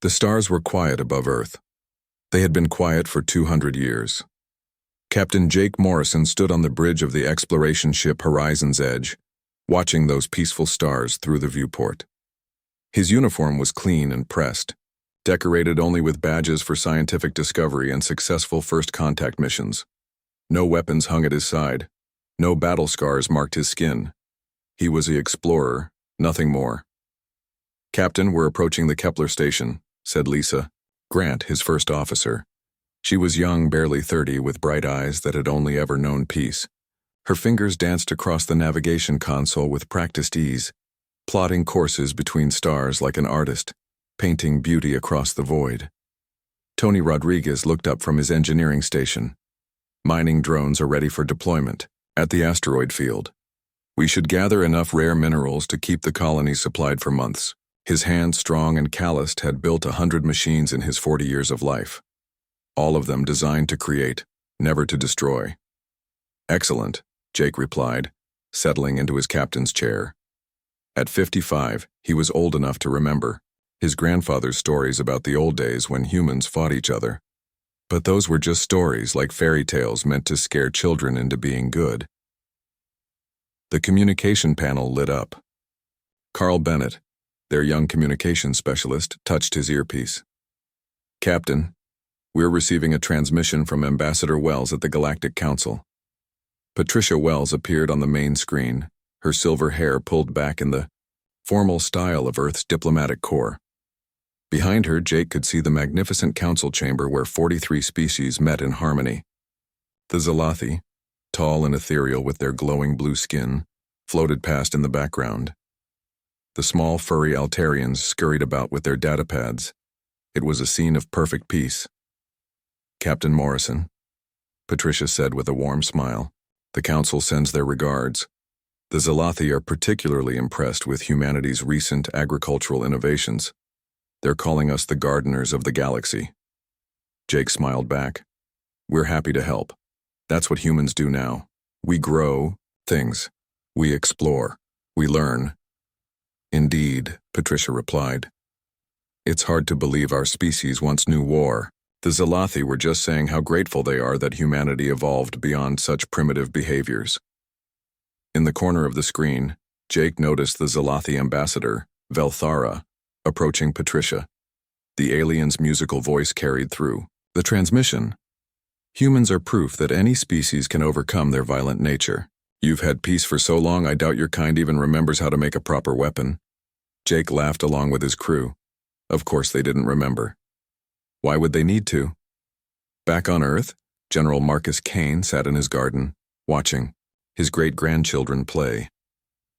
The stars were quiet above Earth. They had been quiet for 200 years. Captain Jake Morrison stood on the bridge of the exploration ship Horizon's Edge, watching those peaceful stars through the viewport. His uniform was clean and pressed, decorated only with badges for scientific discovery and successful first contact missions. No weapons hung at his side. No battle scars marked his skin. He was the explorer, nothing more. "Captain, we're approaching the Kepler station," said Lisa, Grant, his first officer. She was young, barely 30, with bright eyes that had only ever known peace. Her fingers danced across the navigation console with practiced ease, plotting courses between stars like an artist, painting beauty across the void. Tony Rodriguez looked up from his engineering station. "Mining drones are ready for deployment at the asteroid field. We should gather enough rare minerals to keep the colony supplied for months." His hands, strong and calloused, had built 100 machines in his 40 years of life. All of them designed to create, never to destroy. "Excellent," Jake replied, settling into his captain's chair. At 55, he was old enough to remember his grandfather's stories about the old days when humans fought each other. But those were just stories, like fairy tales meant to scare children into being good. The communication panel lit up. Carl Bennett, their young communications specialist, touched his earpiece. "Captain, we're receiving a transmission from Ambassador Wells at the Galactic Council." Patricia Wells appeared on the main screen, her silver hair pulled back in the formal style of Earth's diplomatic corps. Behind her, Jake could see the magnificent council chamber where 43 species met in harmony. The Zalathi, tall and ethereal with their glowing blue skin, floated past in the background. The small, furry Altarians scurried about with their datapads. It was a scene of perfect peace. "Captain Morrison," Patricia said with a warm smile, "the Council sends their regards. The Zalathi are particularly impressed with humanity's recent agricultural innovations. They're calling us the gardeners of the galaxy." Jake smiled back. "We're happy to help. That's what humans do now. We grow things. We explore. We learn." "Indeed," Patricia replied. "It's hard to believe our species once knew war. The Zalathi were just saying how grateful they are that humanity evolved beyond such primitive behaviors." In the corner of the screen, Jake noticed the Zalathi ambassador, Velthara, approaching Patricia. The alien's musical voice carried through the transmission. "Humans are proof that any species can overcome their violent nature. You've had peace for so long, I doubt your kind even remembers how to make a proper weapon." Jake laughed along with his crew. Of course they didn't remember. Why would they need to? Back on Earth, General Marcus Kane sat in his garden, watching his great-grandchildren play.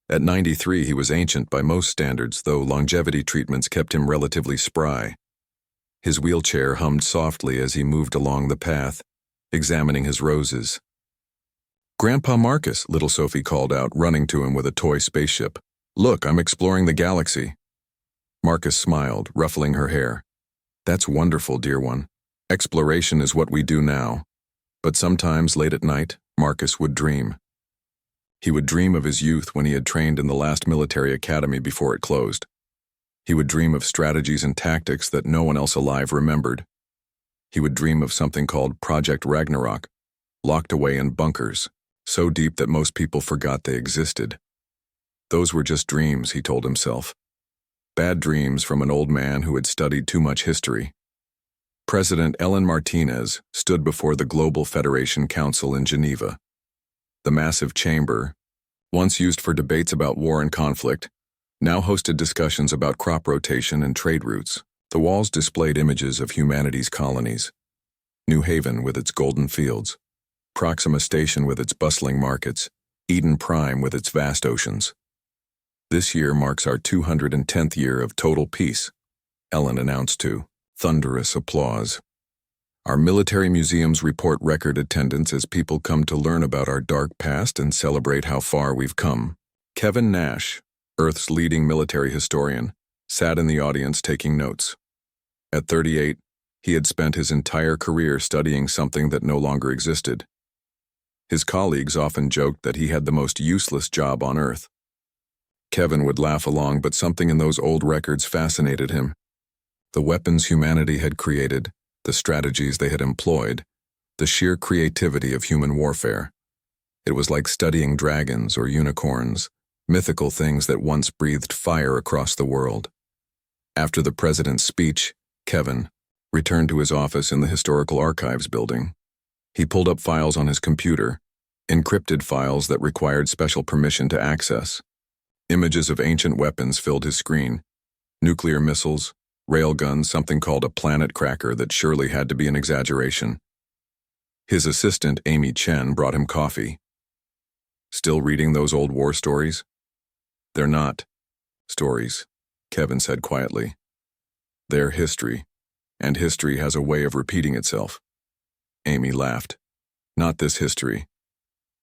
At 93, he was ancient by most standards, though longevity treatments kept him relatively spry. His wheelchair hummed softly as he moved along the path, examining his roses. "Grandpa Marcus," little Sophie called out, running to him with a toy spaceship. "Look, I'm exploring the galaxy." Marcus smiled, ruffling her hair. "That's wonderful, dear one. Exploration is what we do now." But sometimes, late at night, Marcus would dream. He would dream of his youth when he had trained in the last military academy before it closed. He would dream of strategies and tactics that no one else alive remembered. He would dream of something called Project Ragnarok, locked away in bunkers, so deep that most people forgot they existed. Those were just dreams, he told himself. Bad dreams from an old man who had studied too much history. President Ellen Martinez stood before the Global Federation Council in Geneva. The massive chamber, once used for debates about war and conflict, now hosted discussions about crop rotation and trade routes. The walls displayed images of humanity's colonies. New Haven with its golden fields, Proxima Station with its bustling markets, Eden Prime with its vast oceans. "This year marks our 210th year of total peace," Ellen announced to thunderous applause. "Our military museums report record attendance as people come to learn about our dark past and celebrate how far we've come." Kevin Nash, Earth's leading military historian, sat in the audience taking notes. At 38, he had spent his entire career studying something that no longer existed. His colleagues often joked that he had the most useless job on Earth. Kevin would laugh along, but something in those old records fascinated him. The weapons humanity had created, the strategies they had employed, the sheer creativity of human warfare. It was like studying dragons or unicorns, mythical things that once breathed fire across the world. After the president's speech, Kevin returned to his office in the Historical Archives building. He pulled up files on his computer, encrypted files that required special permission to access. Images of ancient weapons filled his screen. Nuclear missiles, railguns, something called a planet cracker that surely had to be an exaggeration. His assistant, Amy Chen, brought him coffee. "Still reading those old war stories?" "They're not stories," Kevin said quietly. "They're history, and history has a way of repeating itself." Amy laughed. "Not this history.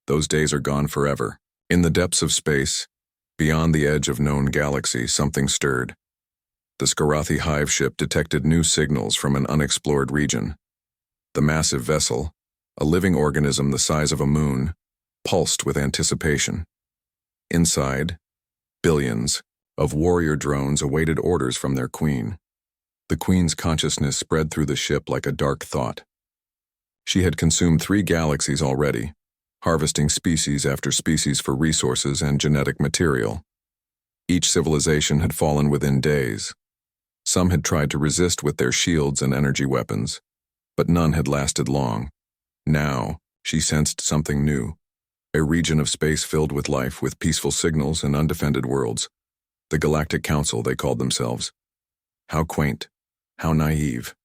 Those days are gone forever." In the depths of space, beyond the edge of known galaxy, something stirred. The Skarathi hive ship detected new signals from an unexplored region. The massive vessel, a living organism the size of a moon, pulsed with anticipation. Inside, billions of warrior drones awaited orders from their queen. The queen's consciousness spread through the ship like a dark thought. She had consumed 3 galaxies already, harvesting species after species for resources and genetic material. Each civilization had fallen within days. Some had tried to resist with their shields and energy weapons, but none had lasted long. Now, she sensed something new. A region of space filled with life, with peaceful signals and undefended worlds. The Galactic Council, they called themselves. How quaint, how naive.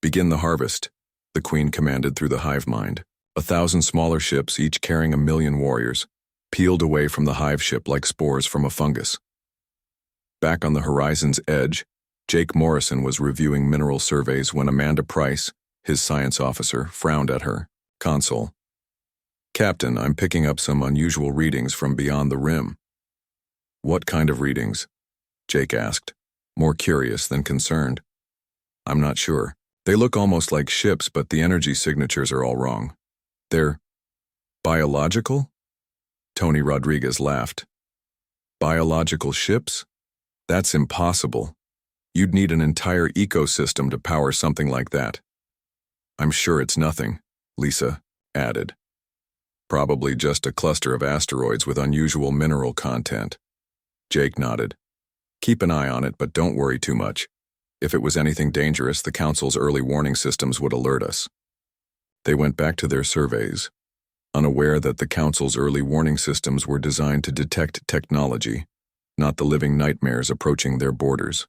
"Begin the harvest," the Queen commanded through the hive mind. 1,000 smaller ships, each carrying 1,000,000 warriors, peeled away from the hive ship like spores from a fungus. Back on the horizon's edge, Jake Morrison was reviewing mineral surveys when Amanda Price, his science officer, frowned at her. "Consul." "Captain, I'm picking up some unusual readings from beyond the rim." "What kind of readings?" Jake asked, more curious than concerned. "I'm not sure. They look almost like ships, but the energy signatures are all wrong." "They're biological?" Tony Rodriguez laughed. "Biological ships? That's impossible. You'd need an entire ecosystem to power something like that." "I'm sure it's nothing," Lisa added. "Probably just a cluster of asteroids with unusual mineral content." Jake nodded. "Keep an eye on it, but don't worry too much. If it was anything dangerous, the Council's early warning systems would alert us." They went back to their surveys, unaware that the Council's early warning systems were designed to detect technology, not the living nightmares approaching their borders.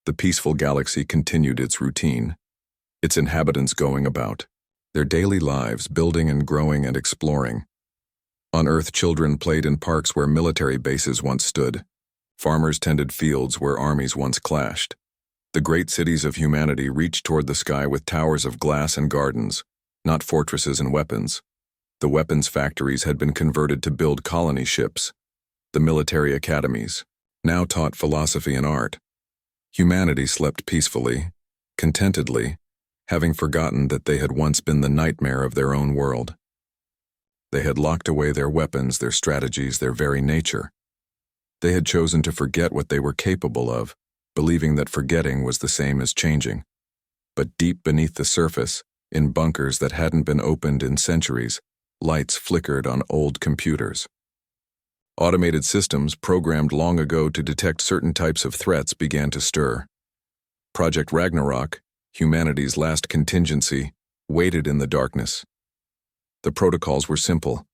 The peaceful galaxy continued its routine, its inhabitants going about, their daily lives, building and growing and exploring. On Earth, children played in parks where military bases once stood. Farmers tended fields where armies once clashed. The great cities of humanity reached toward the sky with towers of glass and gardens, not fortresses and weapons. The weapons factories had been converted to build colony ships. The military academies now taught philosophy and art. Humanity slept peacefully, contentedly, having forgotten that they had once been the nightmare of their own world. They had locked away their weapons, their strategies, their very nature. They had chosen to forget what they were capable of, believing that forgetting was the same as changing. But deep beneath the surface, in bunkers that hadn't been opened in centuries, lights flickered on old computers. Automated systems programmed long ago to detect certain types of threats began to stir. Project Ragnarok, humanity's last contingency, waited in the darkness. The protocols were simple.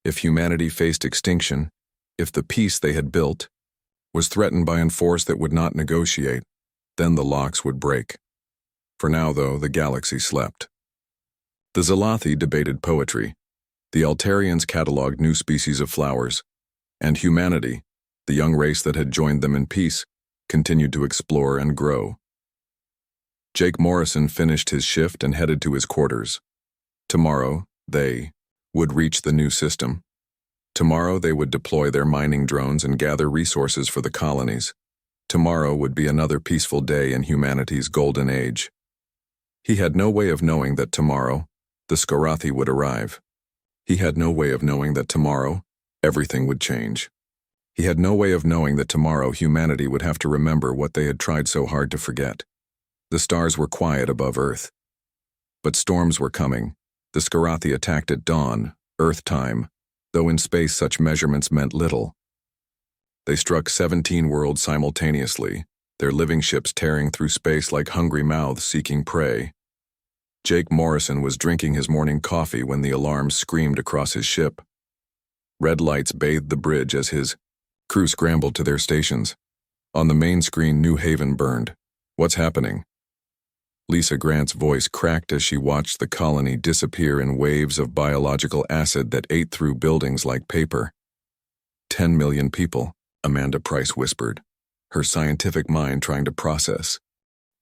If humanity faced extinction, if the peace they had built was threatened by a force that would not negotiate, then the locks would break. For now, though, the galaxy slept. The Zalathi debated poetry. The Altarians cataloged new species of flowers. And humanity, the young race that had joined them in peace, continued to explore and grow. Jake Morrison finished his shift and headed to his quarters. Tomorrow, they would reach the new system. Tomorrow they would deploy their mining drones and gather resources for the colonies. Tomorrow would be another peaceful day in humanity's golden age. He had no way of knowing that tomorrow, the Skarathi would arrive. He had no way of knowing that tomorrow, everything would change. He had no way of knowing that tomorrow humanity would have to remember what they had tried so hard to forget. The stars were quiet above Earth. But storms were coming. The Skarathi attacked at dawn, Earth time, though in space such measurements meant little. They struck 17 worlds simultaneously, their living ships tearing through space like hungry mouths seeking prey. Jake Morrison was drinking his morning coffee when the alarm screamed across his ship. Red lights bathed the bridge as his crew scrambled to their stations. On the main screen, New Haven burned. What's happening? Lisa Grant's voice cracked as she watched the colony disappear in waves of biological acid that ate through buildings like paper. 10 million people, Amanda Price whispered, her scientific mind trying to process.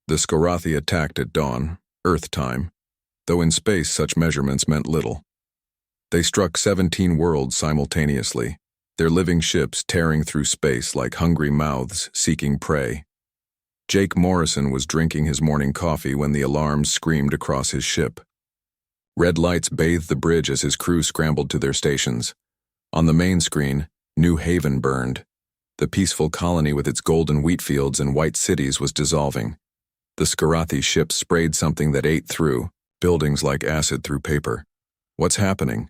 The Skarathi attacked at dawn, Earth time, though in space such measurements meant little. They struck 17 worlds simultaneously, their living ships tearing through space like hungry mouths seeking prey. Jake Morrison was drinking his morning coffee when the alarms screamed across his ship. Red lights bathed the bridge as his crew scrambled to their stations. On the main screen, New Haven burned. The peaceful colony with its golden wheat fields and white cities was dissolving. The Skarathi ships sprayed something that ate through, buildings like acid through paper. What's happening?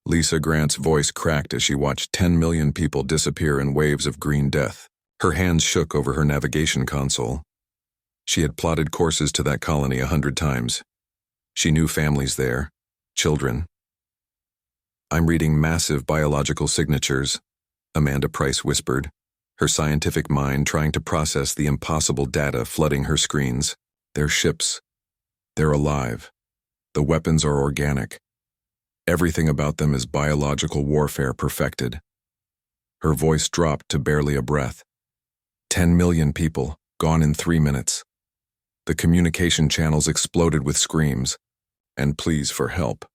Lisa Grant's voice cracked as she watched 10 million people disappear in waves of green death. Her hands shook over her navigation console. She had plotted courses to that colony 100 times. She knew families there, children. I'm reading massive biological signatures, Amanda Price whispered, her scientific mind trying to process the impossible data flooding her screens. They're ships. They're alive. The weapons are organic. Everything about them is biological warfare perfected. Her voice dropped to barely a breath. 10 million people, gone in 3 minutes. The communication channels exploded with screams and pleas for help.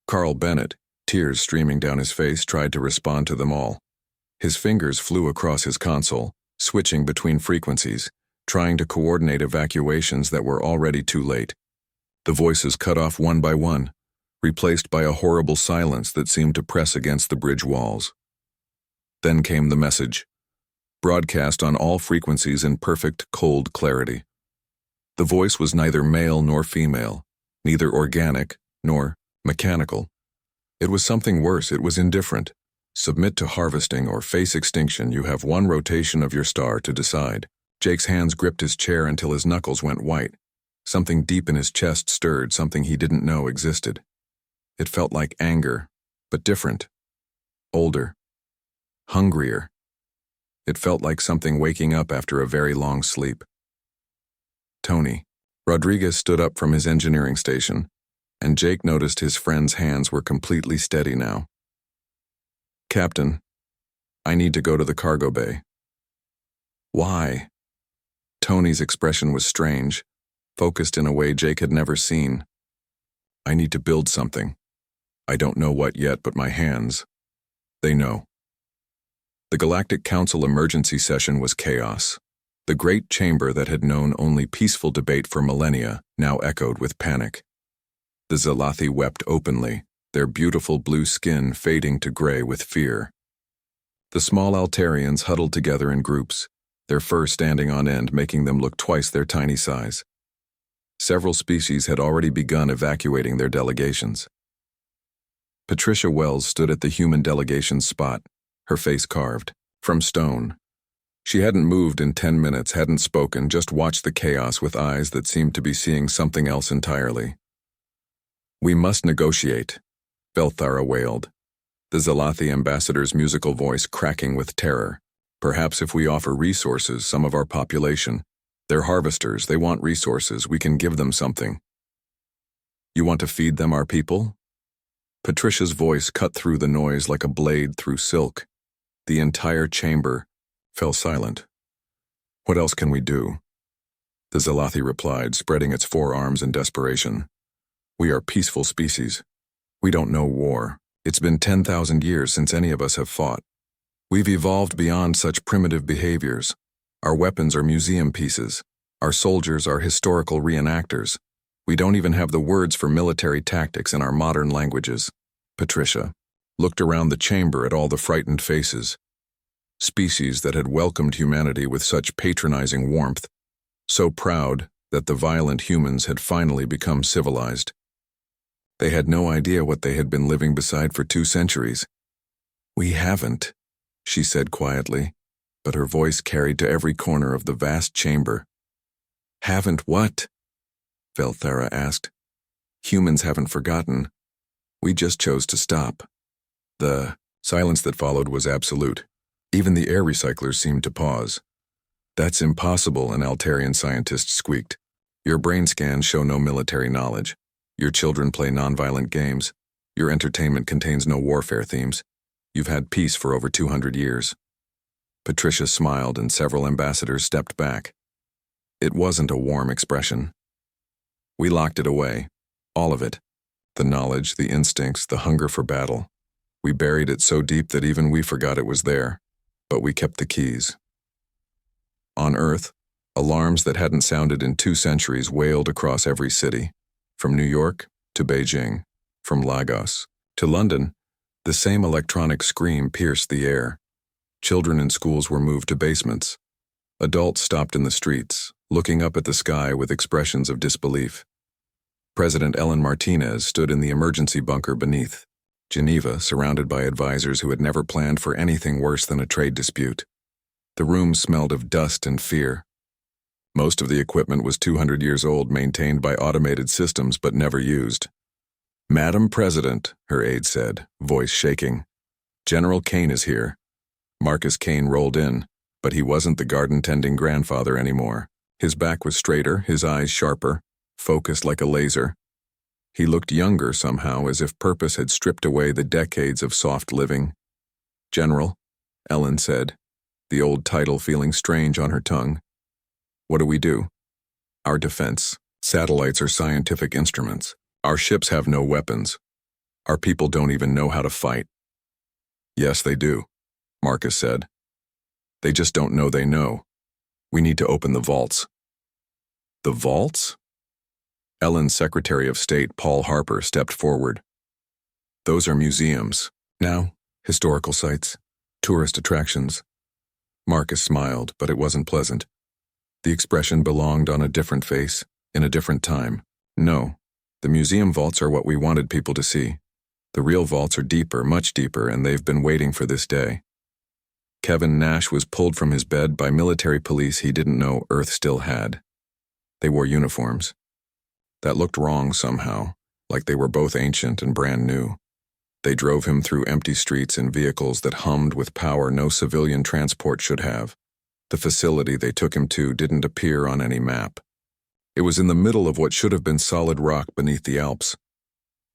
Carl Bennett, tears streaming down his face, tried to respond to them all. His fingers flew across his console, switching between frequencies, trying to coordinate evacuations that were already too late. The voices cut off one by one, replaced by a horrible silence that seemed to press against the bridge walls. Then came the message, broadcast on all frequencies in perfect, cold clarity. The voice was neither male nor female, neither organic nor mechanical. It was something worse. It was indifferent. Submit to harvesting or face extinction. You have one rotation of your star to decide. Jake's hands gripped his chair until his knuckles went white. Something deep in his chest stirred, something he didn't know existed. It felt like anger, but different. Older. Hungrier. It felt like something waking up after a very long sleep. Tony. Rodriguez stood up from his engineering station, and Jake noticed his friend's hands were completely steady now. Captain, I need to go to the cargo bay. Why? Tony's expression was strange, focused in a way Jake had never seen. I need to build something. I don't know what yet, but my hands, they know. The Galactic Council emergency session was chaos. The great chamber that had known only peaceful debate for millennia now echoed with panic. The Zalathi wept openly, their beautiful blue skin fading to gray with fear. The small Altarians huddled together in groups, their fur standing on end, making them look twice their tiny size. Several species had already begun evacuating their delegations. Patricia Wells stood at the human delegation's spot, her face carved, from stone. She hadn't moved in 10 minutes, hadn't spoken, just watched the chaos with eyes that seemed to be seeing something else entirely. We must negotiate, Belthara wailed, the Zalathi ambassador's musical voice cracking with terror. Perhaps if we offer resources, some of our population. They're harvesters, they want resources, we can give them something. You want to feed them our people? Patricia's voice cut through the noise like a blade through silk. The entire chamber fell silent. What else can we do? The Zalathi replied, spreading its forearms in desperation. We are peaceful species. We don't know war. It's been 10,000 years since any of us have fought. We've evolved beyond such primitive behaviors. Our weapons are museum pieces. Our soldiers are historical reenactors. We don't even have the words for military tactics in our modern languages. Patricia looked around the chamber at all the frightened faces. species that had welcomed humanity with such patronizing warmth, so proud that the violent humans had finally become civilized. They had no idea what they had been living beside for 2 centuries. "We haven't," she said quietly, but her voice carried to every corner of the vast chamber. "Haven't what?" Velthara asked. "Humans haven't forgotten. We just chose to stop." The silence that followed was absolute. Even the air recyclers seemed to pause. "That's impossible," an Altarian scientist squeaked. "Your brain scans show no military knowledge. Your children play nonviolent games. Your entertainment contains no warfare themes. You've had peace for over 200 years. Patricia smiled and several ambassadors stepped back. It wasn't a warm expression. "We locked it away. All of it. The knowledge, the instincts, the hunger for battle. We buried it so deep that even we forgot it was there. But we kept the keys." On Earth, alarms that hadn't sounded in 2 centuries wailed across every city. From New York to Beijing, from Lagos to London, the same electronic scream pierced the air. Children in schools were moved to basements. Adults stopped in the streets, looking up at the sky with expressions of disbelief. President Ellen Martinez stood in the emergency bunker beneath Geneva, surrounded by advisors who had never planned for anything worse than a trade dispute. The room smelled of dust and fear. Most of the equipment was 200 years old, maintained by automated systems but never used. "Madam President," her aide said, voice shaking. "General Kane is here." Marcus Kane rolled in, but he wasn't the garden-tending grandfather anymore. His back was straighter, his eyes sharper, focused like a laser. He looked younger somehow, as if purpose had stripped away the decades of soft living. "General," Ellen said, the old title feeling strange on her tongue. "What do we do?" "Our defense. Satellites are scientific instruments. Our ships have no weapons. Our people don't even know how to fight." "Yes, they do," Marcus said. "They just don't know they know. We need to open the vaults." "The vaults?" Ellen's Secretary of State, Paul Harper, stepped forward. "Those are museums. Now, historical sites, tourist attractions." Marcus smiled, but it wasn't pleasant. The expression belonged on a different face, in a different time. "No, the museum vaults are what we wanted people to see. The real vaults are deeper, much deeper, and they've been waiting for this day." Kevin Nash was pulled from his bed by military police he didn't know Earth still had. They wore uniforms. That looked wrong somehow, like they were both ancient and brand new. They drove him through empty streets in vehicles that hummed with power no civilian transport should have. The facility they took him to didn't appear on any map. It was in the middle of what should have been solid rock beneath the Alps.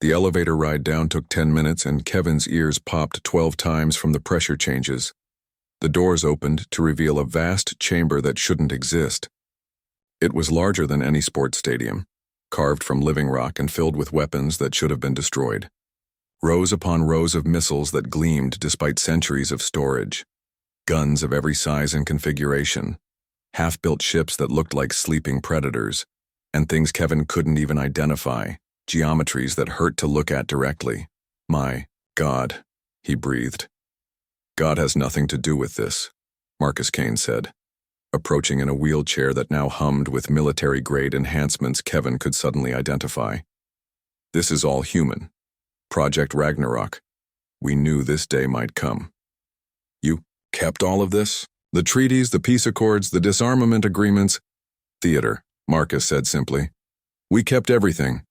The elevator ride down took 10 minutes, and Kevin's ears popped 12 times from the pressure changes. The doors opened to reveal a vast chamber that shouldn't exist. It was larger than any sports stadium, carved from living rock and filled with weapons that should have been destroyed. Rows upon rows of missiles that gleamed despite centuries of storage. Guns of every size and configuration. Half-built ships that looked like sleeping predators. And things Kevin couldn't even identify. Geometries that hurt to look at directly. "My God," he breathed. "God has nothing to do with this," Marcus Kane said, approaching in a wheelchair that now hummed with military-grade enhancements Kevin could suddenly identify. "This is all human. Project Ragnarok. We knew this day might come." "You kept all of this? The treaties, the peace accords, the disarmament agreements?" "Theater," Marcus said simply. "We kept everything.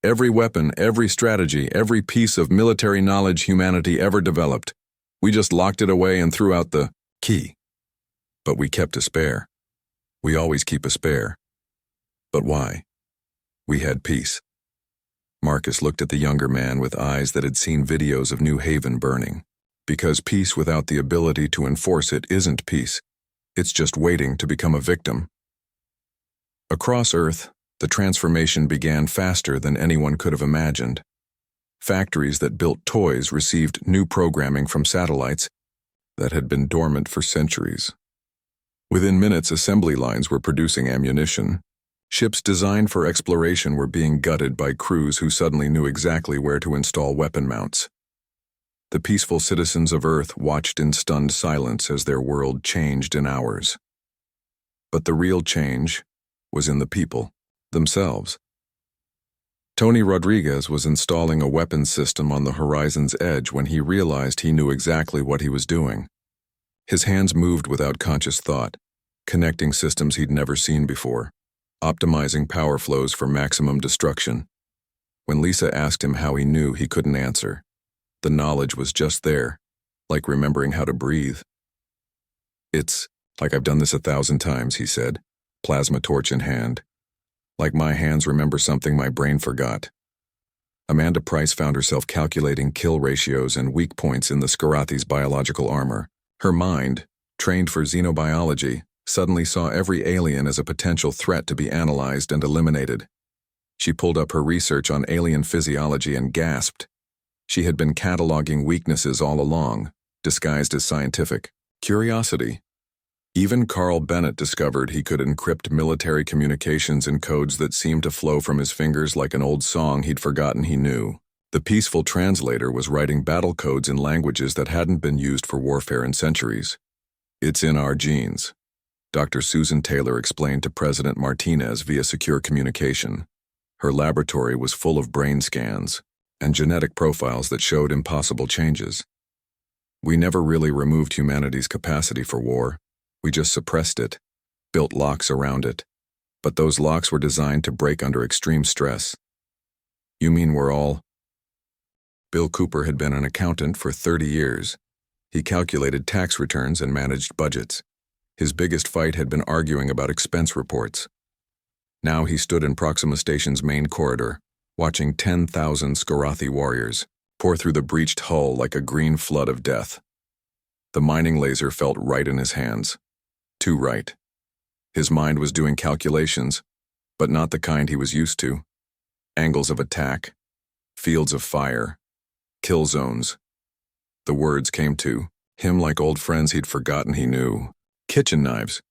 Every weapon, every strategy, every piece of military knowledge humanity ever developed. We just locked it away and threw out the key. But we kept a spare. We always keep a spare. But why? We had peace." Marcus looked at the younger man with eyes that had seen videos of New Haven burning. Because peace without the ability to enforce it isn't peace. It's just waiting to become a victim. Across Earth, the transformation began faster than anyone could have imagined. Factories that built toys received new programming from satellites that had been dormant for centuries. Within minutes, assembly lines were producing ammunition. Ships designed for exploration were being gutted by crews who suddenly knew exactly where to install weapon mounts. The peaceful citizens of Earth watched in stunned silence as their world changed in hours. But the real change was in the people themselves. Tony Rodriguez was installing a weapons system on the horizon's edge when he realized he knew exactly what he was doing. His hands moved without conscious thought, connecting systems he'd never seen before, optimizing power flows for maximum destruction. When Lisa asked him how he knew, he couldn't answer. The knowledge was just there, like remembering how to breathe. "It's like I've done this 1,000 times," he said, plasma torch in hand. "Like my hands remember something my brain forgot." Amanda Price found herself calculating kill ratios and weak points in the Skarathi's biological armor. Her mind, trained for xenobiology, suddenly saw every alien as a potential threat to be analyzed and eliminated. She pulled up her research on alien physiology and gasped. She had been cataloging weaknesses all along, disguised as scientific curiosity. Even Carl Bennett discovered he could encrypt military communications in codes that seemed to flow from his fingers like an old song he'd forgotten he knew. The peaceful translator was writing battle codes in languages that hadn't been used for warfare in centuries. "It's in our genes," Dr. Susan Taylor explained to President Martinez via secure communication. Her laboratory was full of brain scans and genetic profiles that showed impossible changes. "We never really removed humanity's capacity for war. We just suppressed it, built locks around it. But those locks were designed to break under extreme stress." "You mean we're all—" Bill Cooper had been an accountant for 30 years. He calculated tax returns and managed budgets. His biggest fight had been arguing about expense reports. Now he stood in Proxima Station's main corridor, watching 10,000 Skarathi warriors pour through the breached hull like a green flood of death. The mining laser felt right in his hands. Too right. His mind was doing calculations, but not the kind he was used to. Angles of attack, fields of fire, kill zones. The words came to him like old friends he'd forgotten he knew. "Kitchen knives,"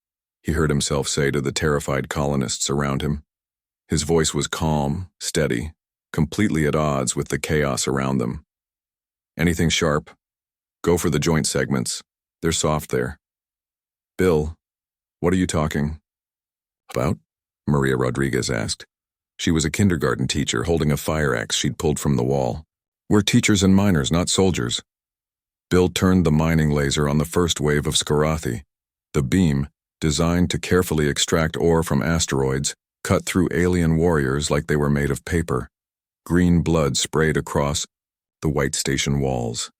he heard himself say to the terrified colonists around him. His voice was calm, steady, completely at odds with the chaos around them. "Anything sharp? Go for the joint segments. They're soft there." "Bill, what are you talking about?" Maria Rodriguez asked. She was a kindergarten teacher holding a fire axe she'd pulled from the wall. "We're teachers and miners, not soldiers." Bill turned the mining laser on the first wave of Skarathi. The beam, designed to carefully extract ore from asteroids, cut through alien warriors like they were made of paper. Green blood sprayed across the white station walls.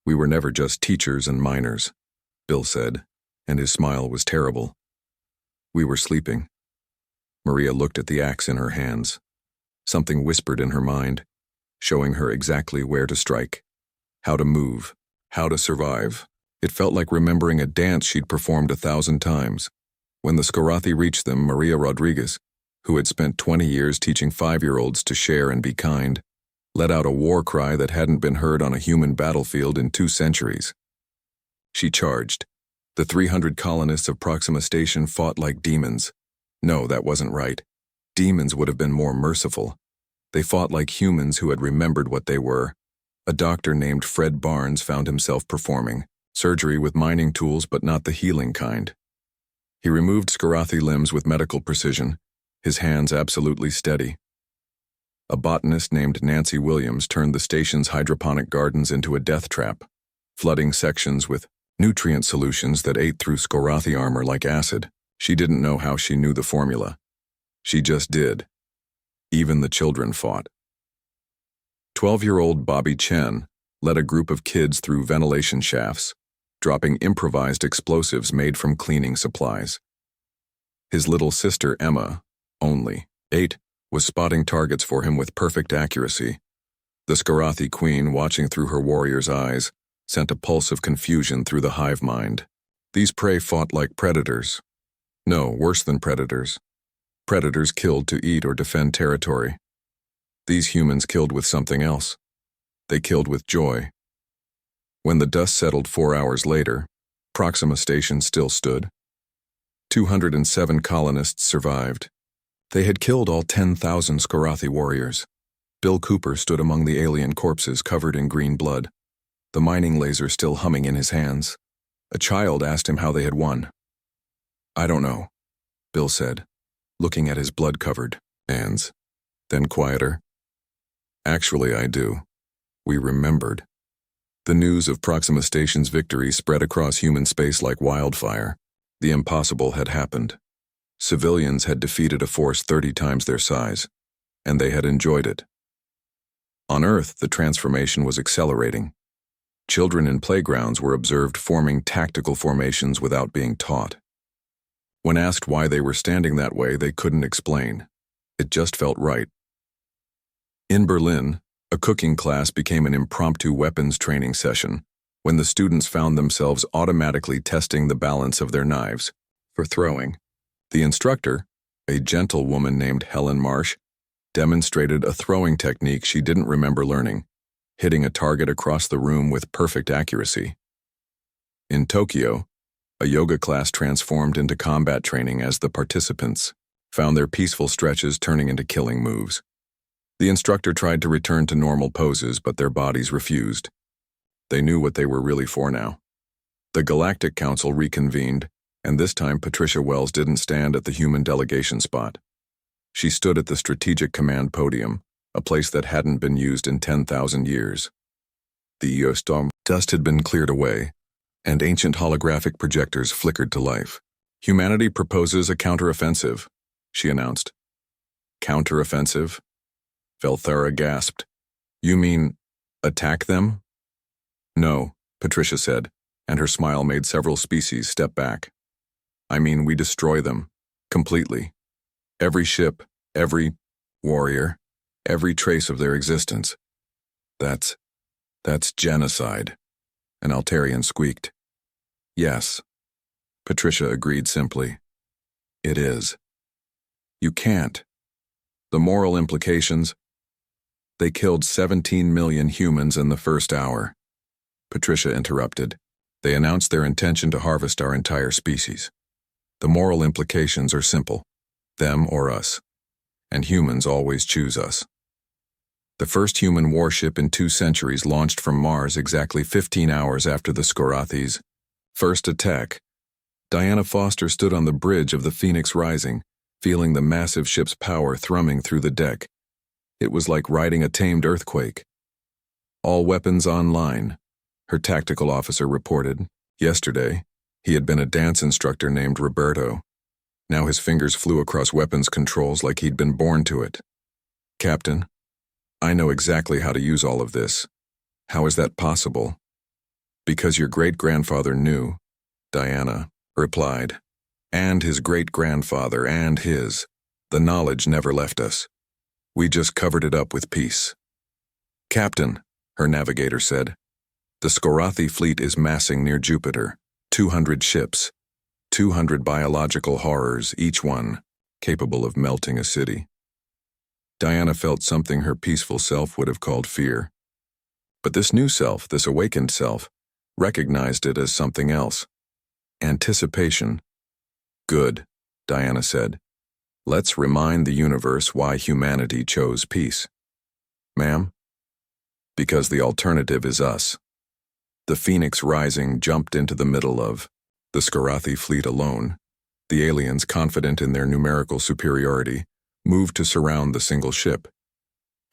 "We were never just teachers and miners," Bill said, and his smile was terrible. "We were sleeping." Maria looked at the axe in her hands. Something whispered in her mind, showing her exactly where to strike, how to move, how to survive. It felt like remembering a dance she'd performed 1,000 times. When the Skarathi reached them, Maria Rodriguez, who had spent 20 years teaching 5-year-olds to share and be kind, let out a war cry that hadn't been heard on a human battlefield in 2 centuries. She charged. The 300 colonists of Proxima Station fought like demons. No, that wasn't right. Demons would have been more merciful. They fought like humans who had remembered what they were. A doctor named Fred Barnes found himself performing surgery with mining tools, but not the healing kind. He removed Skarathi limbs with medical precision, his hands absolutely steady. A botanist named Nancy Williams turned the station's hydroponic gardens into a death trap, flooding sections with nutrient solutions that ate through Skarathi armor like acid. She didn't know how she knew the formula. She just did. Even the children fought. 12-year-old Bobby Chen led a group of kids through ventilation shafts, dropping improvised explosives made from cleaning supplies. His little sister Emma, only 8, was spotting targets for him with perfect accuracy. The Skarathi queen, watching through her warrior's eyes, sent a pulse of confusion through the hive mind. These prey fought like predators. No, worse than predators. Predators killed to eat or defend territory. These humans killed with something else. They killed with joy. When the dust settled 4 hours later, Proxima Station still stood. 207 colonists survived. They had killed all 10,000 Skarathi warriors. Bill Cooper stood among the alien corpses covered in green blood. the mining laser still humming in his hands. A child asked him how they had won. "I don't know," Bill said, looking at his blood-covered hands. Then quieter. "Actually, I do. We remembered." The news of Proxima Station's victory spread across human space like wildfire. The impossible had happened. Civilians had defeated a force 30 times their size, and they had enjoyed it. On Earth, the transformation was accelerating. Children in playgrounds were observed forming tactical formations without being taught. When asked why they were standing that way, they couldn't explain. It just felt right. In Berlin, a cooking class became an impromptu weapons training session when the students found themselves automatically testing the balance of their knives for throwing. The instructor, a gentle woman named Helen Marsh, demonstrated a throwing technique she didn't remember learning, hitting a target across the room with perfect accuracy. In Tokyo, a yoga class transformed into combat training as the participants found their peaceful stretches turning into killing moves. The instructor tried to return to normal poses, but their bodies refused. They knew what they were really for now. The Galactic Council reconvened, and this time Patricia Wells didn't stand at the human delegation spot. She stood at the Strategic Command podium, a place that hadn't been used in 10,000 years. The Eostorm dust had been cleared away, and ancient holographic projectors flickered to life. "Humanity proposes a counteroffensive," she announced. "Counteroffensive?" Velthara gasped. "You mean, attack them?" "No," Patricia said, and her smile made several species step back. "I mean, we destroy them. Completely. Every ship, every warrior, every trace of their existence. That's genocide," an Altarian squeaked. "Yes," Patricia agreed simply. "It is. You can't. The moral implications. They killed 17 million humans in the first hour." Patricia interrupted. "They announced their intention to harvest our entire species. The moral implications are simple. Them or us. And humans always choose us." The first human warship in 2 centuries launched from Mars exactly 15 hours after the Skorathi's first attack. Diana Foster stood on the bridge of the Phoenix Rising, feeling the massive ship's power thrumming through the deck. It was like riding a tamed earthquake. "All weapons online," her tactical officer reported. Yesterday, he had been a dance instructor named Roberto. Now his fingers flew across weapons controls like he'd been born to it. "Captain, I know exactly how to use all of this. How is that possible?" "Because your great-grandfather knew," Diana replied. "And his great-grandfather and his. The knowledge never left us. We just covered it up with peace." "Captain," her navigator said, "the Skorathi fleet is massing near Jupiter. 200 ships. 200 biological horrors, each one capable of melting a city." Diana felt something her peaceful self would have called fear. But this new self, this awakened self, recognized it as something else. Anticipation. "Good," Diana said. "Let's remind the universe why humanity chose peace." "Ma'am?" "Because the alternative is us." The Phoenix Rising jumped into the middle of the Skorathi fleet alone. The aliens, confident in their numerical superiority, moved to surround the single ship.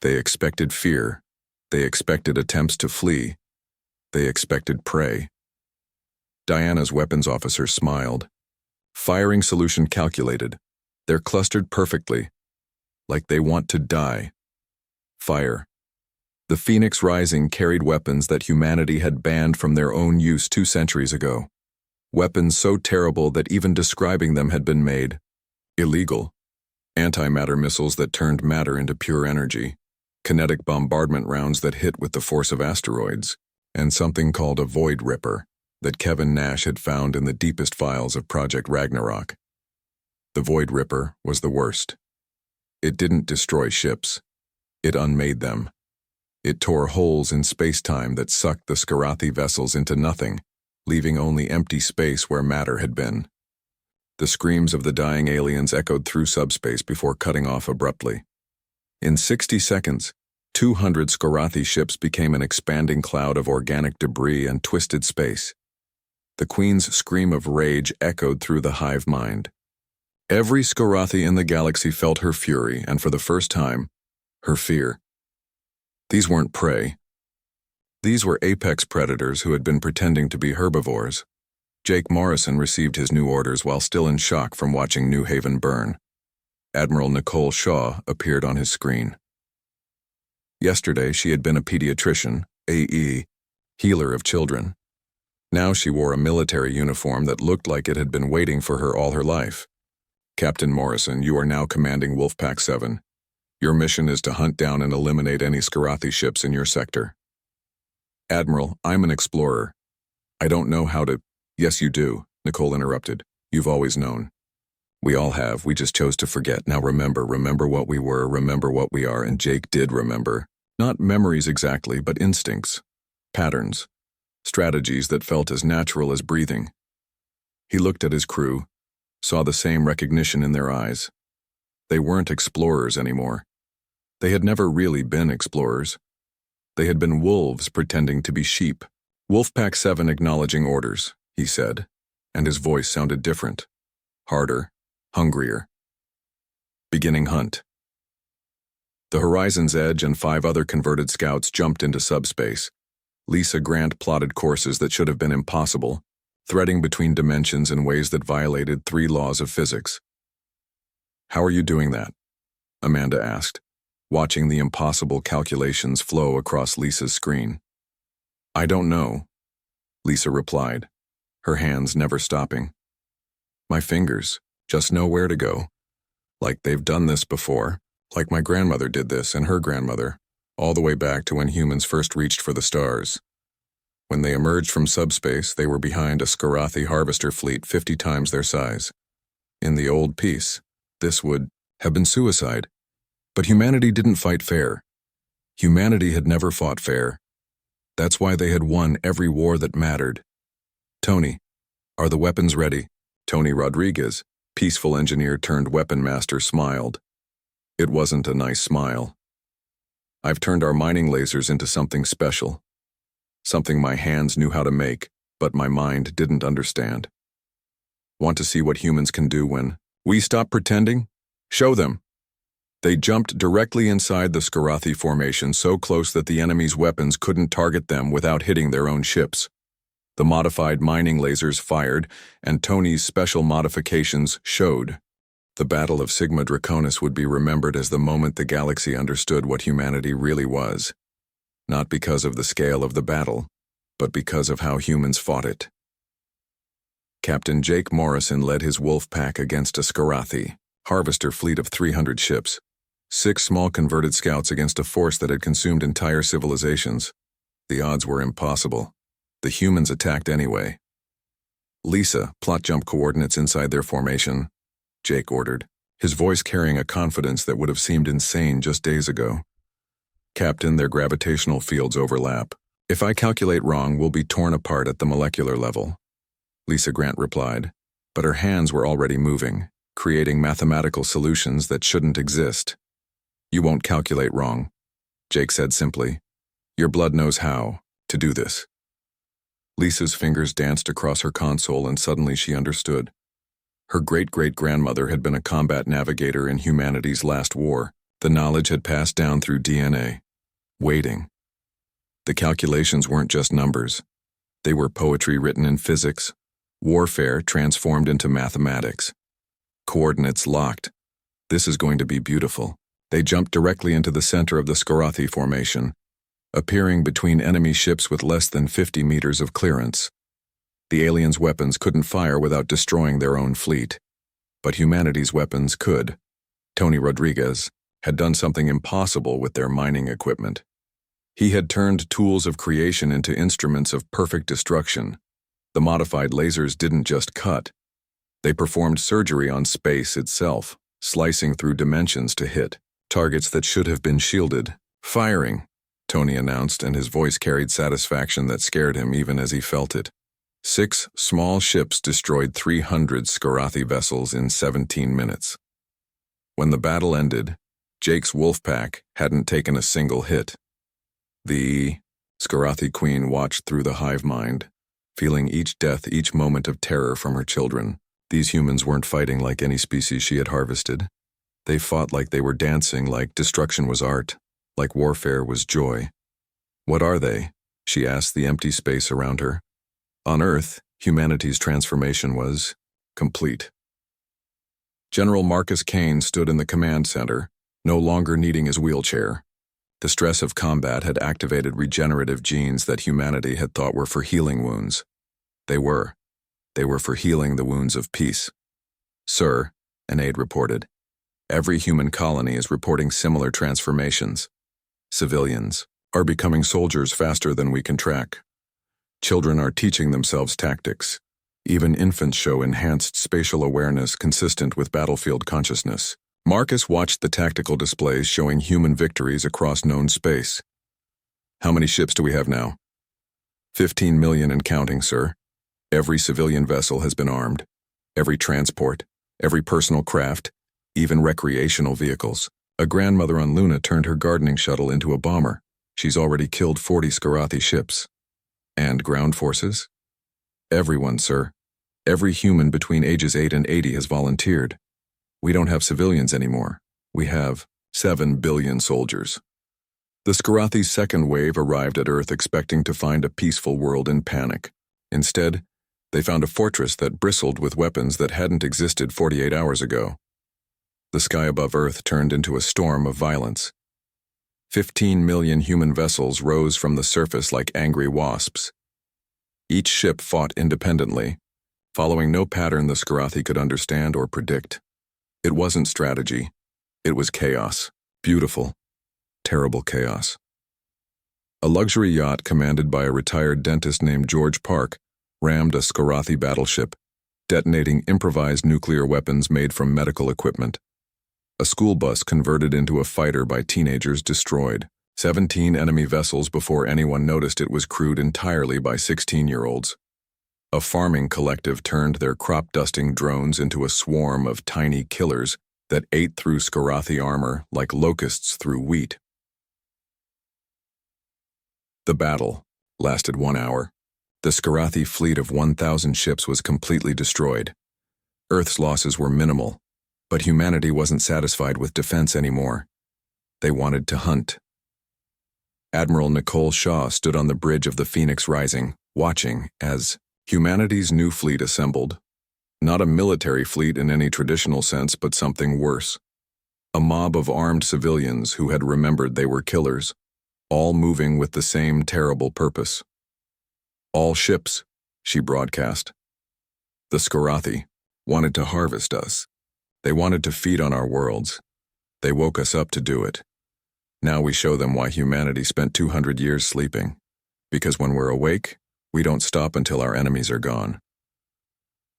They expected fear. They expected attempts to flee. They expected prey. Diana's weapons officer smiled. "Firing solution calculated. They're clustered perfectly. Like they want to die. Fire." The Phoenix Rising carried weapons that humanity had banned from their own use 2 centuries ago. Weapons so terrible that even describing them had been made illegal. Antimatter missiles that turned matter into pure energy, kinetic bombardment rounds that hit with the force of asteroids, and something called a Void Ripper that Kevin Nash had found in the deepest files of Project Ragnarok. The Void Ripper was the worst. It didn't destroy ships. It unmade them. It tore holes in space-time that sucked the Skorathi vessels into nothing, leaving only empty space where matter had been. The screams of the dying aliens echoed through subspace before cutting off abruptly. In 60 seconds, 200 Skarathi ships became an expanding cloud of organic debris and twisted space. The Queen's scream of rage echoed through the hive mind. Every Skarathi in the galaxy felt her fury, and for the first time, her fear. These weren't prey. These were apex predators who had been pretending to be herbivores. Jake Morrison received his new orders while still in shock from watching New Haven burn. Admiral Nicole Shaw appeared on his screen. Yesterday, she had been a pediatrician, AE, healer of children. Now she wore a military uniform that looked like it had been waiting for her all her life. Captain Morrison, you are now commanding Wolfpack 7. Your mission is to hunt down and eliminate any Skarathi ships in your sector. Admiral, I'm an explorer. I don't know how to— Yes, you do, Nicole interrupted. You've always known. We all have, we just chose to forget. Now remember what we were, remember what we are, and Jake did remember. Not memories exactly, but instincts, patterns, strategies that felt as natural as breathing. He looked at his crew, saw the same recognition in their eyes. They weren't explorers anymore. They had never really been explorers. They had been wolves pretending to be sheep. Wolfpack 7 acknowledging orders, he said, and his voice sounded different, harder, hungrier. Beginning hunt. The Horizon's Edge and 5 other converted scouts jumped into subspace. Lisa Grant plotted courses that should have been impossible, threading between dimensions in ways that violated 3 laws of physics. How are you doing that? Amanda asked, watching the impossible calculations flow across Lisa's screen. I don't know, Lisa replied, her hands never stopping. My fingers just know where to go. Like they've done this before, like my grandmother did this and her grandmother, all the way back to when humans first reached for the stars. When they emerged from subspace, they were behind a Skarathi harvester fleet 50 times their size. In the old peace, this would have been suicide. But humanity didn't fight fair. Humanity had never fought fair. That's why they had won every war that mattered. Tony, are the weapons ready? Tony Rodriguez, peaceful engineer turned weapon master, smiled. It wasn't a nice smile. I've turned our mining lasers into something special. Something my hands knew how to make, but my mind didn't understand. Want to see what humans can do when we stop pretending? Show them. They jumped directly inside the Skarathi formation, so close that the enemy's weapons couldn't target them without hitting their own ships. The modified mining lasers fired, and Tony's special modifications showed. The Battle of Sigma Draconis would be remembered as the moment the galaxy understood what humanity really was. Not because of the scale of the battle, but because of how humans fought it. Captain Jake Morrison led his wolf pack against a Skarathi harvester fleet of 300 ships. 6 small converted scouts against a force that had consumed entire civilizations. The odds were impossible. The humans attacked anyway. Lisa, plot jump coordinates inside their formation, Jake ordered, his voice carrying a confidence that would have seemed insane just days ago. Captain, their gravitational fields overlap. If I calculate wrong, we'll be torn apart at the molecular level. Lisa Grant replied, but her hands were already moving, creating mathematical solutions that shouldn't exist. You won't calculate wrong, Jake said simply. Your blood knows how to do this. Lisa's fingers danced across her console, and suddenly she understood. Her great-great-grandmother had been a combat navigator in humanity's last war. The knowledge had passed down through DNA. Waiting. The calculations weren't just numbers. They were poetry written in physics, warfare transformed into mathematics. Coordinates locked. This is going to be beautiful. They jumped directly into the center of the Skarathi formation, appearing between enemy ships with less than 50 meters of clearance. The aliens' weapons couldn't fire without destroying their own fleet. But humanity's weapons could. Tony Rodriguez had done something impossible with their mining equipment. He had turned tools of creation into instruments of perfect destruction. The modified lasers didn't just cut. They performed surgery on space itself, slicing through dimensions to hit targets that should have been shielded. Firing, Tony announced, and his voice carried satisfaction that scared him even as he felt it. 6 small ships destroyed 300 Skarathi vessels in 17 minutes. When the battle ended, Jake's wolf pack hadn't taken a single hit. The Skarathi queen watched through the hive mind, feeling each death, each moment of terror from her children. These humans weren't fighting like any species she had harvested. They fought like they were dancing, like destruction was art, like warfare was joy. What are they? She asked the empty space around her. On Earth, humanity's transformation was complete. General Marcus Kane stood in the command center, no longer needing his wheelchair. The stress of combat had activated regenerative genes that humanity had thought were for healing wounds. They were. They were for healing the wounds of peace. Sir, an aide reported, every human colony is reporting similar transformations. Civilians are becoming soldiers faster than we can track. Children are teaching themselves tactics. Even infants show enhanced spatial awareness consistent with battlefield consciousness. Marcus watched the tactical displays showing human victories across known space. How many ships do we have now? 15 million and counting, sir. Every civilian vessel has been armed. Every transport, every personal craft, even recreational vehicles. A grandmother on Luna turned her gardening shuttle into a bomber. She's already killed 40 Skarathi ships. And ground forces? Everyone, sir. Every human between ages 8 and 80 has volunteered. We don't have civilians anymore. We have 7 billion soldiers. The Skarathi's second wave arrived at Earth expecting to find a peaceful world in panic. Instead, they found a fortress that bristled with weapons that hadn't existed 48 hours ago. The sky above Earth turned into a storm of violence. 15 million human vessels rose from the surface like angry wasps. Each ship fought independently, following no pattern the Skarathi could understand or predict. It wasn't strategy. It was chaos. Beautiful, terrible chaos. A luxury yacht commanded by a retired dentist named George Park rammed a Skarathi battleship, detonating improvised nuclear weapons made from medical equipment. A school bus converted into a fighter by teenagers destroyed. 17 enemy vessels before anyone noticed it was crewed entirely by 16-year-olds. A farming collective turned their crop-dusting drones into a swarm of tiny killers that ate through Skarathi armor like locusts through wheat. The battle lasted 1 hour. The Skarathi fleet of 1,000 ships was completely destroyed. Earth's losses were minimal, but humanity wasn't satisfied with defense anymore. They wanted to hunt. Admiral Nicole Shaw stood on the bridge of the Phoenix Rising, watching as humanity's new fleet assembled. Not a military fleet in any traditional sense, but something worse. A mob of armed civilians who had remembered they were killers, all moving with the same terrible purpose. All ships, she broadcast. The Skarathi wanted to harvest us. They wanted to feed on our worlds. They woke us up to do it. Now we show them why humanity spent 200 years sleeping. Because when we're awake, we don't stop until our enemies are gone.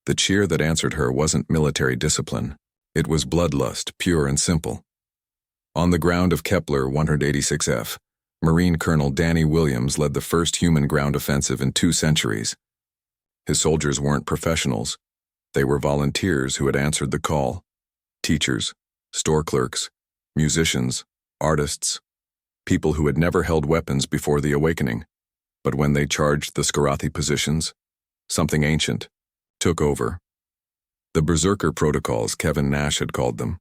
The cheer that answered her wasn't military discipline. It was bloodlust, pure and simple. On the ground of Kepler 186F, Marine Colonel Danny Williams led the first human ground offensive in 2 centuries. His soldiers weren't professionals. They were volunteers who had answered the call. Teachers, store clerks, musicians, artists, people who had never held weapons before the awakening. But when they charged the Skarathi positions, something ancient took over. The Berserker Protocols, Kevin Nash had called them.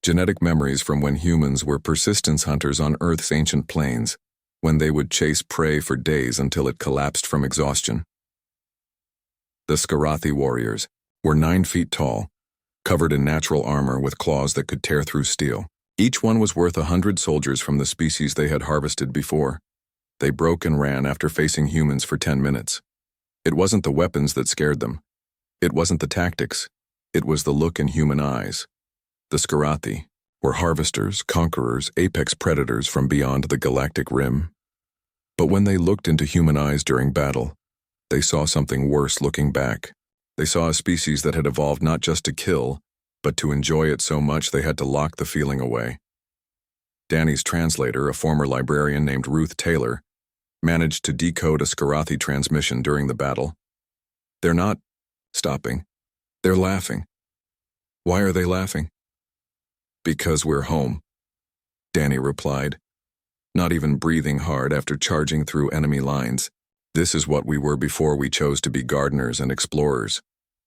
Genetic memories from when humans were persistence hunters on Earth's ancient plains, when they would chase prey for days until it collapsed from exhaustion. The Skarathi warriors were 9 feet tall, covered in natural armor with claws that could tear through steel. Each one was worth 100 soldiers from the species they had harvested before. They broke and ran after facing humans for 10 minutes. It wasn't the weapons that scared them. It wasn't the tactics. It was the look in human eyes. The Skarathi were harvesters, conquerors, apex predators from beyond the galactic rim. But when they looked into human eyes during battle, they saw something worse looking back. They saw a species that had evolved not just to kill, but to enjoy it so much they had to lock the feeling away. Danny's translator, a former librarian named Ruth Taylor, managed to decode a Skarathi transmission during the battle. They're not stopping. They're laughing. Why are they laughing? Because we're home, Danny replied, not even breathing hard after charging through enemy lines. This is what we were before we chose to be gardeners and explorers.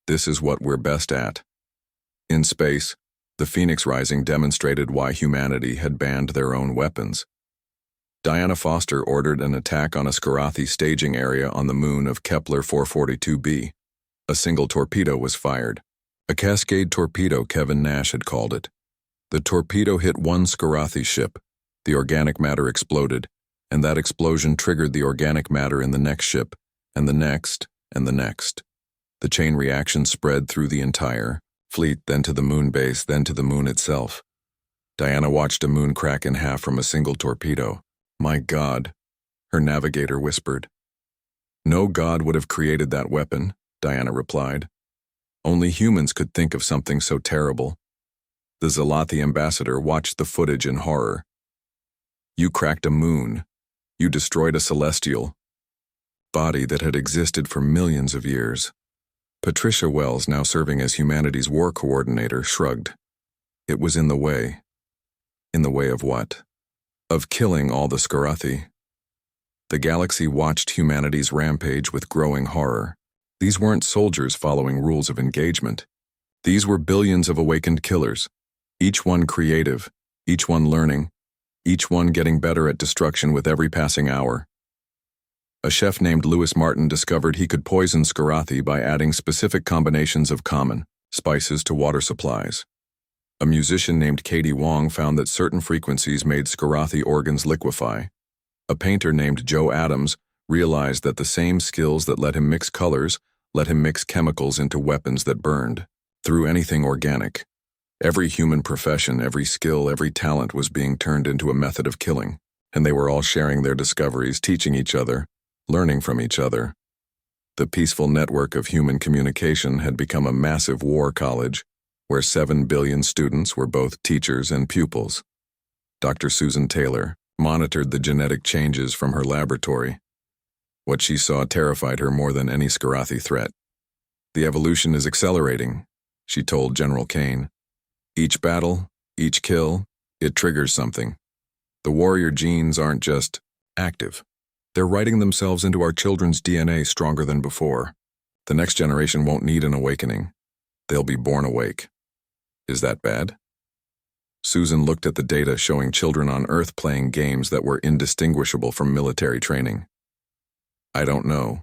This is what we're best at. In space, the Phoenix Rising demonstrated why humanity had banned their own weapons. Diana Foster ordered an attack on a Skarathi staging area on the moon of Kepler 442b. A single torpedo was fired. A cascade torpedo, Kevin Nash had called it. The torpedo hit one Skarathi ship. The organic matter exploded, and that explosion triggered the organic matter in the next ship, and the next, and the next. The chain reaction spread through the entire fleet, then to the moon base, then to the moon itself. Diana watched a moon crack in half from a single torpedo. My God, her navigator whispered. No god would have created that weapon, Diana replied. Only humans could think of something so terrible. The Zalathi ambassador watched the footage in horror. You cracked a moon. You destroyed a celestial body that had existed for millions of years. Patricia Wells, now serving as humanity's war coordinator, shrugged. It was in the way. In the way of what? Of killing all the Skarathi. The galaxy watched humanity's rampage with growing horror. These weren't soldiers following rules of engagement. These were billions of awakened killers, each one creative, each one learning, each one getting better at destruction with every passing hour. A chef named Lewis Martin discovered he could poison Skarathi by adding specific combinations of common spices to water supplies. A musician named Katie Wong found that certain frequencies made Skarathi organs liquefy. A painter named Joe Adams realized that the same skills that let him mix colors let him mix chemicals into weapons that burned, through anything organic. Every human profession, every skill, every talent was being turned into a method of killing, and they were all sharing their discoveries, teaching each other, learning from each other. The peaceful network of human communication had become a massive war college, where 7 billion students were both teachers and pupils. Dr. Susan Taylor monitored the genetic changes from her laboratory. What she saw terrified her more than any Skarathi threat. The evolution is accelerating, she told General Kane. Each battle, each kill, it triggers something. The warrior genes aren't just active. They're writing themselves into our children's DNA stronger than before. The next generation won't need an awakening. They'll be born awake. Is that bad? Susan looked at the data showing children on Earth playing games that were indistinguishable from military training. I don't know,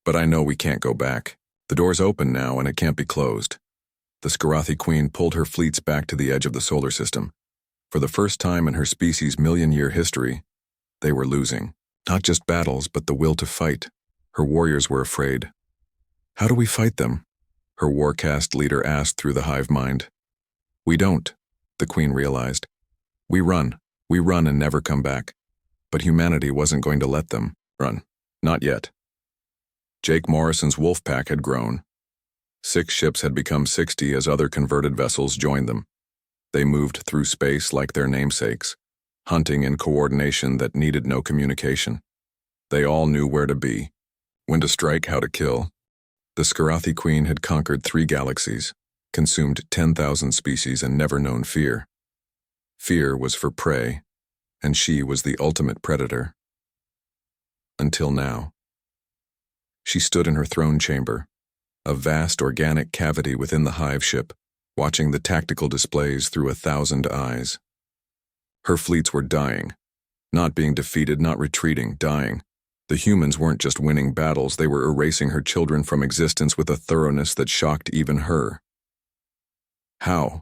but I know we can't go back. The door's open now and it can't be closed. The Skarathi Queen pulled her fleets back to the edge of the solar system. For the first time in her species' million-year history, they were losing. Not just battles, but the will to fight. Her warriors were afraid. How do we fight them? Her warcast leader asked through the hive mind. We don't, the Queen realized. We run and never come back. But humanity wasn't going to let them run. Not yet. Jake Morrison's wolf pack had grown. 6 ships had become 60 as other converted vessels joined them. They moved through space like their namesakes, hunting in coordination that needed no communication. They all knew where to be, when to strike, how to kill. The Skarathi Queen had conquered 3 galaxies, consumed 10,000 species, and never known fear. Fear was for prey, and she was the ultimate predator. Until now. She stood in her throne chamber, a vast organic cavity within the hive ship, watching the tactical displays through 1,000 eyes. Her fleets were dying, not being defeated, not retreating, dying. The humans weren't just winning battles, they were erasing her children from existence with a thoroughness that shocked even her. How?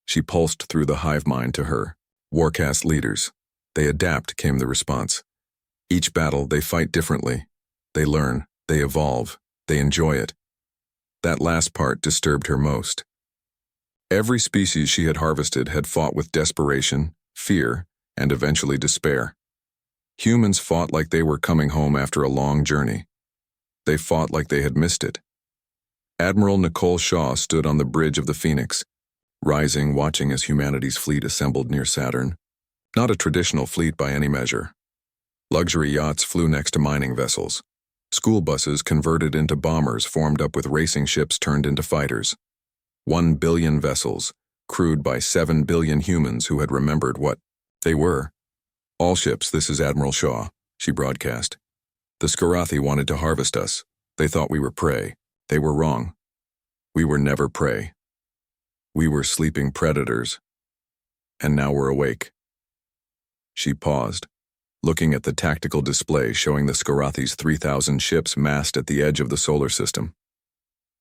She pulsed through the hive mind to her. Warcast leaders. They adapt, came the response. Each battle, they fight differently. They learn, they evolve, they enjoy it. That last part disturbed her most. Every species she had harvested had fought with desperation, fear, and eventually despair. Humans fought like they were coming home after a long journey. They fought like they had missed it. Admiral Nicole Shaw stood on the bridge of the Phoenix, rising, watching as humanity's fleet assembled near Saturn. Not a traditional fleet by any measure. Luxury yachts flew next to mining vessels. School buses converted into bombers formed up with racing ships turned into fighters. 1 billion vessels, crewed by 7 billion humans who had remembered what They were. "All ships, this is Admiral Shaw," she broadcast. "The Skarathi wanted to harvest us. They thought we were prey. They were wrong. We were never prey. We were sleeping predators. And now we're awake." She paused, looking at the tactical display showing the Skarathi's 3,000 ships massed at the edge of the solar system.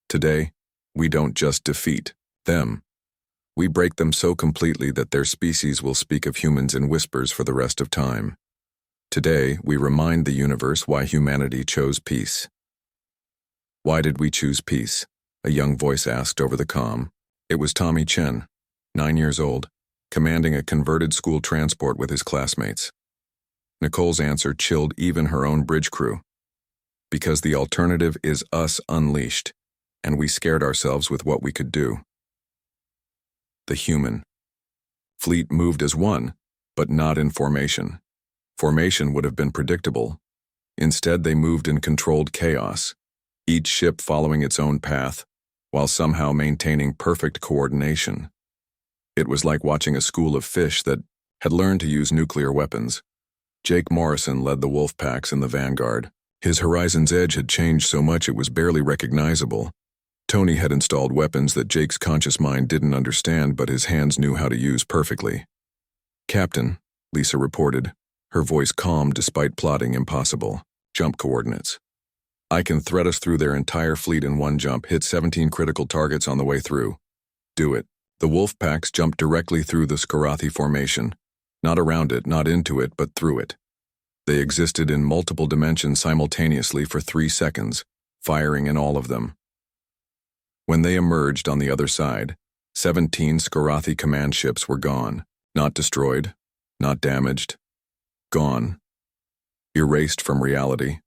"Today, we don't just defeat them. We break them so completely that their species will speak of humans in whispers for the rest of time. Today, we remind the universe why humanity chose peace." "Why did we choose peace?" a young voice asked over the comm. It was Tommy Chen, 9 years old, commanding a converted school transport with his classmates. Nicole's answer chilled even her own bridge crew. "Because the alternative is us unleashed, and we scared ourselves with what we could do." The human fleet moved as one, but not in formation. Formation would have been predictable. Instead, they moved in controlled chaos, each ship following its own path, while somehow maintaining perfect coordination. It was like watching a school of fish that had learned to use nuclear weapons. Jake Morrison led the wolf packs in the vanguard. His horizon's edge had changed so much it was barely recognizable. Tony had installed weapons that Jake's conscious mind didn't understand, but his hands knew how to use perfectly. "Captain," Lisa reported, her voice calm despite plotting impossible. "Jump coordinates. I can thread us through their entire fleet in one jump, hit 17 critical targets on the way through." "Do it." The wolf packs jumped directly through the Skarathi formation. Not around it, not into it, but through it. They existed in multiple dimensions simultaneously for 3 seconds, firing in all of them. When they emerged on the other side, 17 Skarathi command ships were gone. Not destroyed, not damaged. Gone. Erased from reality.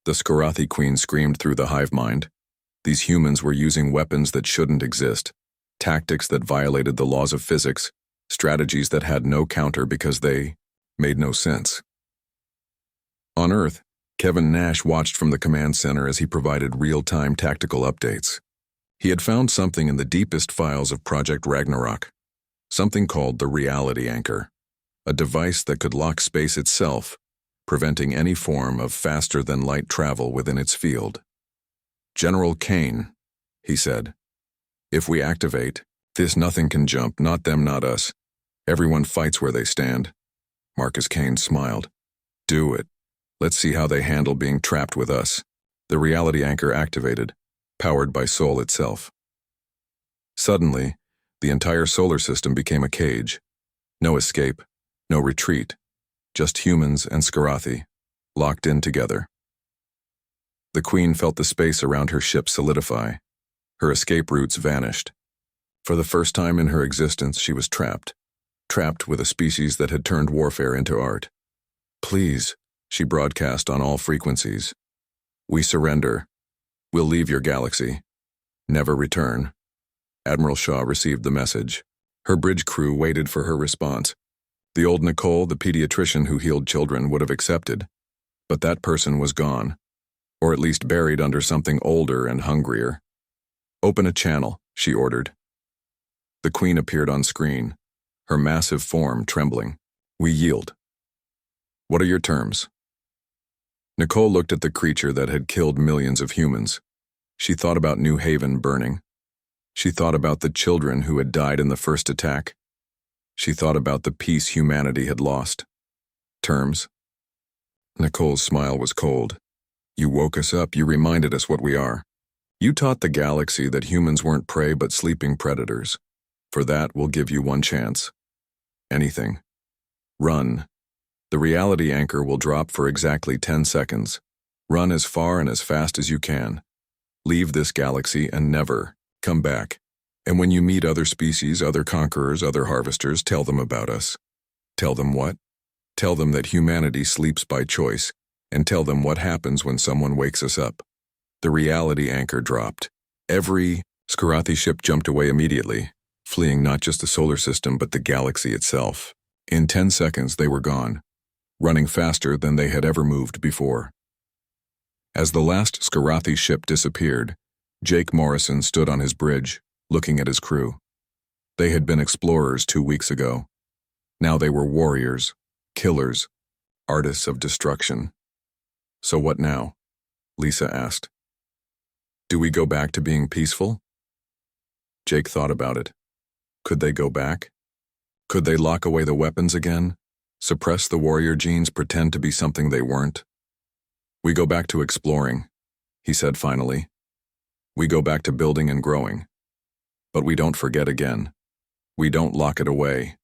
The Skarathi queen screamed through the hive mind. These humans were using weapons that shouldn't exist, tactics that violated the laws of physics, strategies that had no counter because they made no sense. On Earth, Kevin Nash watched from the command center as he provided real-time tactical updates. He had found something in the deepest files of Project Ragnarok, something called the Reality Anchor, a device that could lock space itself, preventing any form of faster-than-light travel within its field. "General Kane," he said, "if we activate, this nothing can jump, not them, not us. Everyone fights where they stand." Marcus Kane smiled. "Do it. Let's see how they handle being trapped with us." The Reality Anchor activated, powered by Sol itself. Suddenly, the entire solar system became a cage. No escape, no retreat, just humans and Skarathi, locked in together. The Queen felt the space around her ship solidify. Her escape routes vanished. For the first time in her existence, she was trapped with a species that had turned warfare into art. "Please," she broadcast on all frequencies. "We surrender. We'll leave your galaxy. Never return." Admiral Shaw received the message. Her bridge crew waited for her response. The old Nicole, the pediatrician who healed children, would have accepted. But that person was gone, or at least buried under something older and hungrier. "Open a channel," she ordered. The Queen appeared on screen, her massive form trembling. "We yield." "What are your terms?" Nicole looked at the creature that had killed millions of humans. She thought about New Haven burning. She thought about the children who had died in the first attack. She thought about the peace humanity had lost. "Terms?" Nicole's smile was cold. "You woke us up, you reminded us what we are. You taught the galaxy that humans weren't prey but sleeping predators. For that, we'll give you one chance. Anything. Run. The Reality Anchor will drop for exactly 10 seconds. Run as far and as fast as you can. Leave this galaxy and never come back. And when you meet other species, other conquerors, other harvesters, tell them about us." "Tell them what?" "Tell them that humanity sleeps by choice, and tell them what happens when someone wakes us up." The Reality Anchor dropped. Every Skarathi ship jumped away immediately, fleeing not just the solar system but the galaxy itself. In 10 seconds they were gone, running faster than they had ever moved before. As the last Skarathi ship disappeared, Jake Morrison stood on his bridge, looking at his crew. They had been explorers 2 weeks ago. Now they were warriors, killers, artists of destruction. So what now? Lisa asked. Do we go back to being peaceful? Jake thought about it. Could they go back? Could they lock away the weapons again? Suppress the warrior genes, pretend to be something they weren't? We go back to exploring, he said finally. We go back to building and growing. But we don't forget again. We don't lock it away.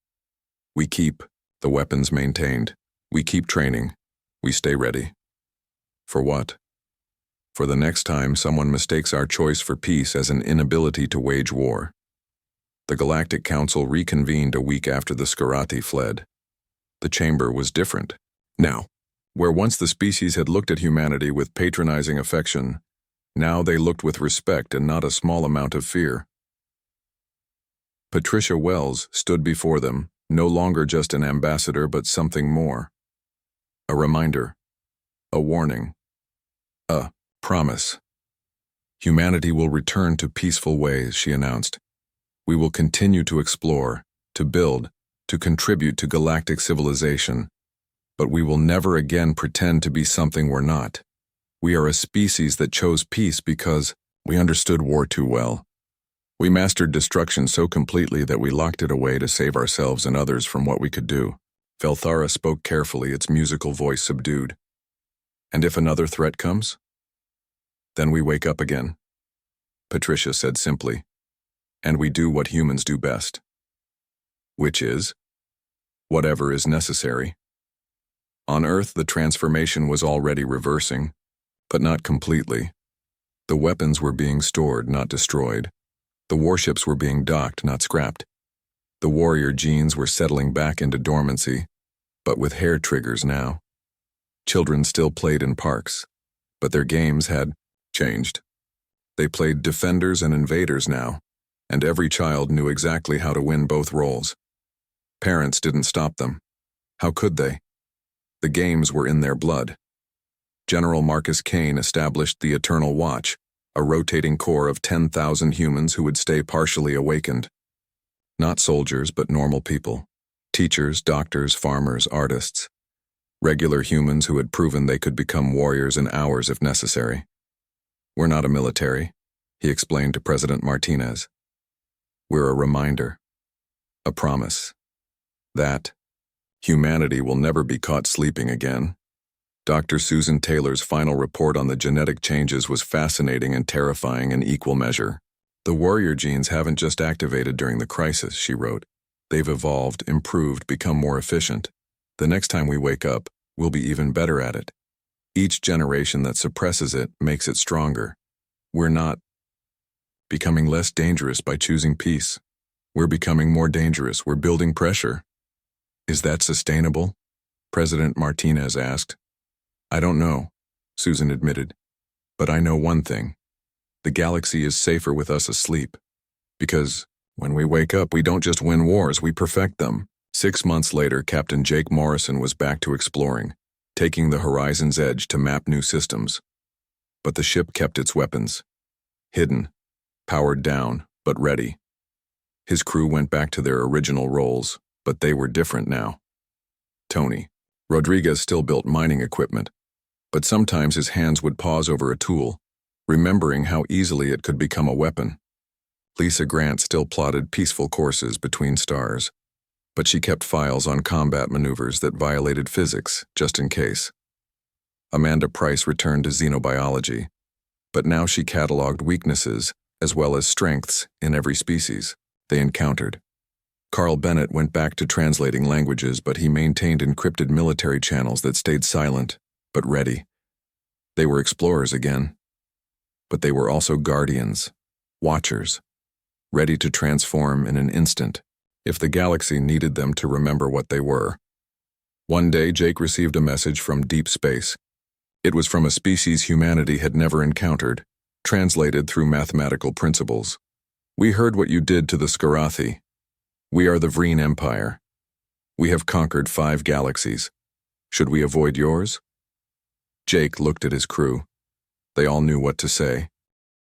We keep the weapons maintained. We keep training. We stay ready. For what? For the next time someone mistakes our choice for peace as an inability to wage war. The Galactic Council reconvened a week after the Scarati fled. The chamber was different. Now, where once the species had looked at humanity with patronizing affection, now they looked with respect and not a small amount of fear. Patricia Wells stood before them, no longer just an ambassador but something more. A reminder. A warning. A promise. Humanity will return to peaceful ways, she announced. We will continue to explore, to build, to contribute to galactic civilization. But we will never again pretend to be something we're not. We are a species that chose peace because we understood war too well. We mastered destruction so completely that we locked it away to save ourselves and others from what we could do. Velthara spoke carefully, its musical voice subdued. And if another threat comes? Then we wake up again, Patricia said simply. And we do what humans do best. Which is? Whatever is necessary. On Earth, the transformation was already reversing, but not completely. The weapons were being stored, not destroyed. The warships were being docked, not scrapped. The warrior genes were settling back into dormancy, but with hair triggers now. Children still played in parks, but their games had changed. They played defenders and invaders now, and every child knew exactly how to win both roles. Parents didn't stop them. How could they? The games were in their blood. General Marcus Kane established the Eternal Watch, a rotating core of 10,000 humans who would stay partially awakened. Not soldiers, but normal people. Teachers, doctors, farmers, artists. Regular humans who had proven they could become warriors in hours if necessary. We're not a military, he explained to President Martinez. We're a reminder. A promise. That humanity will never be caught sleeping again. Dr. Susan Taylor's final report on the genetic changes was fascinating and terrifying in equal measure. The warrior genes haven't just activated during the crisis, she wrote. They've evolved, improved, become more efficient. The next time we wake up, we'll be even better at it. Each generation that suppresses it makes it stronger. We're not becoming less dangerous by choosing peace. We're becoming more dangerous. We're building pressure. Is that sustainable? President Martinez asked. I don't know, Susan admitted. But I know one thing. The galaxy is safer with us asleep. Because when we wake up, we don't just win wars, we perfect them. 6 months later, Captain Jake Morrison was back to exploring, taking the horizon's edge to map new systems. But the ship kept its weapons. Hidden, powered down, but ready. His crew went back to their original roles, but they were different now. Tony Rodriguez still built mining equipment, but sometimes his hands would pause over a tool, remembering how easily it could become a weapon. Lisa Grant still plotted peaceful courses between stars, but she kept files on combat maneuvers that violated physics, just in case. Amanda Price returned to xenobiology, but now she cataloged weaknesses as well as strengths in every species they encountered. Carl Bennett went back to translating languages, but he maintained encrypted military channels that stayed silent, but ready. They were explorers again, but they were also guardians, watchers, ready to transform in an instant if the galaxy needed them to remember what they were. One day, Jake received a message from deep space. It was from a species humanity had never encountered, translated through mathematical principles. We heard what you did to the Skarathi. We are the Vreen Empire. We have conquered 5 galaxies. Should we avoid yours? Jake looked at his crew. They all knew what to say.